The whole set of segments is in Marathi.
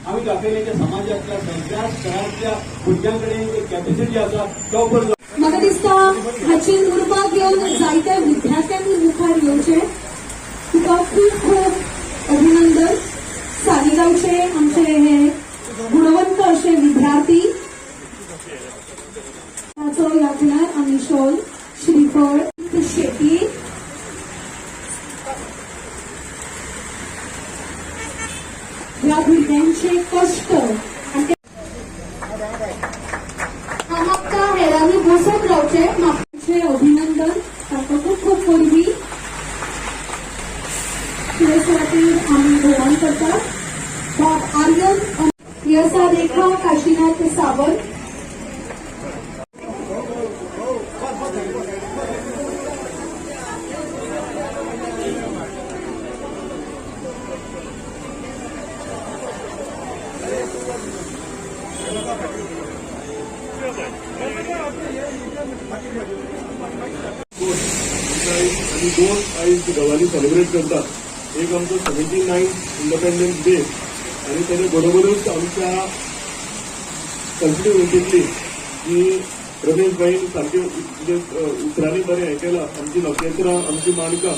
आम्ही दाखयले समाजातल्या सगळ्या स्तरातल्या भुरग्यांकडे कॅपॅसिटी आसा तो म्हाका दिसता हाची उर्बा घेवन जायत्या विद्यार्थ्यांनी मुखार येवचें. तुका खूप खूप अभिनंदन. सालिगांवचे आमचे हे गुणवंत असे विद्यार्थी ताचो यादगार आमी शॉल श्रीफळ शेती ह्या भुरग्यांचे कष्ट आनी म्हाका हेरांनी बसून रावचे. म्हाका अभिनंदन. ताका खूप खूप परबी खातीर आमी भोवमान करतात. आर्यन यसा रेखा काशीनाथ सावंत. आणि दोन आयज गवाली सेलिब्रेट करतात. एक आमचो 79th इंडिपेंडन्स डे आणि त्याच्या बरोबरच आमच्या कॉन्स्टिट्युएन्सीतली जी रमेश भाईन सारखे उतरांनी बरें हें केलां. आमची नखेत्रां आमची माणकां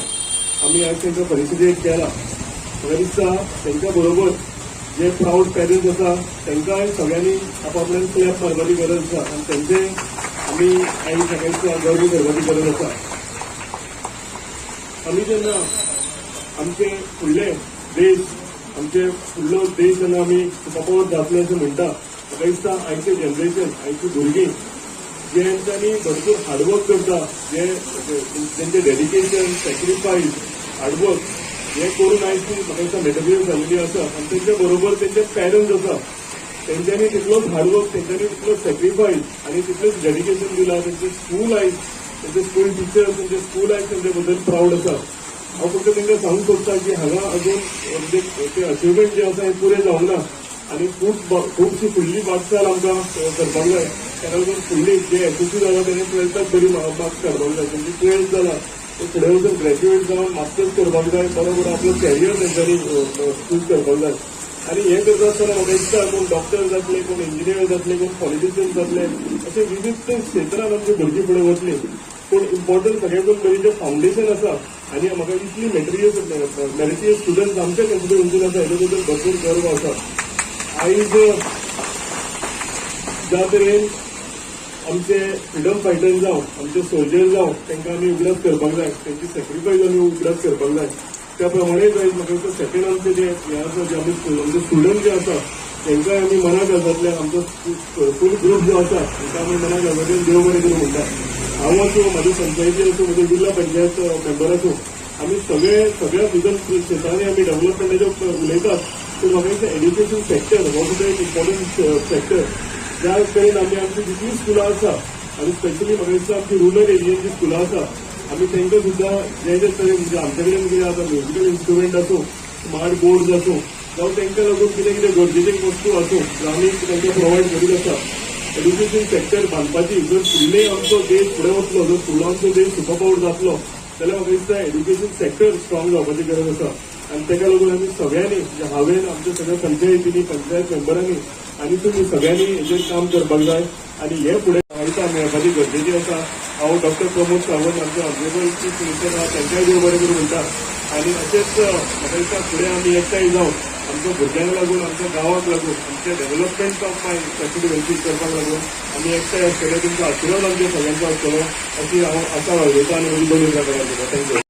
आमी आज तांकां परिशदेक केला. म्हाका दिसता तांच्या बरोबर जे प्राऊड पॅरंट्स आसा तांकांय सगळ्यांनी आपापल्यान क्लॅप मारपाची गरज आसा आनी तांचे आमी आयज सगळ्यांचो गर्व करपाची गरज आसा. आमी जेन्ना आमचे फुडले देश आमचे फुडलो देश जेन्ना आमी सुपापवत जातले अशें म्हणटा म्हाका दिसता आयचे जनरेशन आयची भुरगीं जेंच्यांनी भरपूर हार्डवर्क करता जे तेंचे डेडिकेशन सॅक्रिफायस हार्डवर्क हे करून आयज ती म्हाका दिसता मेटोरियल जाल्लेली आसा आनी तेंचे बरोबर तेंचे पॅरंट्स आसा तेंच्यांनी तितलोच हार्डवर्क तेंच्यांनी तितलोच सॅक्रिफायस आनी तितलेंच डेडिकेशन दिलां. तेंचे स्कूल आयज तेंचे स्कूल टिचर्स तेंचे स्कूल आयज तेंचे बद्दल प्राऊड आसा. हांव फक्त तांकां सांगूंक सोदता की हांगा अजून म्हणजे ते अचिवमेंट जे आसा हे पुरे जावंक ना आनी खुबशी फुडली वाटचाल आमकां करपाक जाय. ताका लागून फुडली जे एसएससी जाला तेणे 12th बरी मार्क्स काडपाक जाय. तेंची 12th जाला ते फुडें वचून ग्रॅज्युएट जावन मास्टर्स करपाक जाय. बरोबर आपलो कॅरियर तेंच्यांनी चूज करपाक जाय. आनी हें करता आसतना म्हाका दिसता कोण डॉक्टर जातले कोण इंजिनियर जातले कोण पॉलिटिशियन जातले अशे विविध क्षेत्रांत आमची भुरगीं फुडें वतली. पूण इम्पॉर्टंट सगळ्यांकून पयलीं जें फावंडेशन आसा आनी म्हाका इतली मेरिटियस स्टुडंट्स आमच्या कॉन्स्टिट्युएन्सीन आसा हेजे बद्दल भरपूर गर्व आसा. आयज ज्या तरेन आमचे फ्रिडम फायटर जावं आमचे सोल्जर जावं तांकां आमी उगडास करपाक जाय तेंची सॅक्रिफायस आमी उगडास करपाक जाय. त्या प्रमाणेच आयज म्हाका दिसता सेकंड आमचे जे हे आसा जे आमचे स्टुडंट जे आसा तांकांय आमी मना घालतले. आमचो फूल ग्रूप जो आसा तांकां आमी मना घालतले देव बरें करूं म्हणटा. हांव आसूं म्हाजी पंचायती आसूं म्हजो जिल्हा पंचायत मेंबर आसूं आमी सगळ्या भितर क्षेत्रांनी आमी डेव्हलपमेंटाचे उलयतात. पूण म्हाका दिसता एड्युकेशन सेक्टर हो सुद्दां एक इम्पॉर्टंट सेक्टर. ज्या तरेन आमी आमची जितलीं स्कुलां आसा आनी स्पेशली म्हाका दिसता आमची रुरल एरियेन जी स्कुलां आसा आमी तांकां सुद्दां जे तरेन म्हणजे आमचे कडेन कितें आसा म्युजिकल इन्स्ट्रुमेंट आसूं स्मार्ट बोर्ड्स आसूं जावं तांकां लागून कितें कितें गरजेचे वस्तू आसूं आमी तांकां प्रोवायड करीत आसा. एड्युकेशन सेक्टर बांदपाची जर फुडले आमचो देश फुडें वतलो जर फुडलो देश सुपापावड जातलो जाल्यार म्हाका दिसता एड्युकेशन सेक्टर स्ट्रॉंग जावपाची गरज आसा. आनी ताका लागून आमी सगळ्यांनी हांवेन आमच्या सगळ्या पंचायतींनी पंचायत मेंबरांनी आनी तुमी सगळ्यांनी हेजेर काम करपाक जाय आनी हे फुडें म्हायती मेळपाची गरजेची आसा. हांव डॉक्टर प्रमोद सावंत आमचे ऑनरेबल चीफ मिनिस्टर आहा तांकांय देव बरें करूं म्हणटा. आनी अशेंच म्हाका दिसता फुडें आमी एकठांय जावन आमच्या भुरग्यांक लागून आमच्या गांवांक लागून आमच्या डेव्हलपमेंट ऑफ माय कॉन्स्टिट्युएन्सी करपाक लागून आमी एकठांय आसतले. तुमचो आशिर्वाद आमच्या सगळ्यांचो आसतलो अशी हांव आशा बाळगीता आनी म्हजी बरी थँक्यू.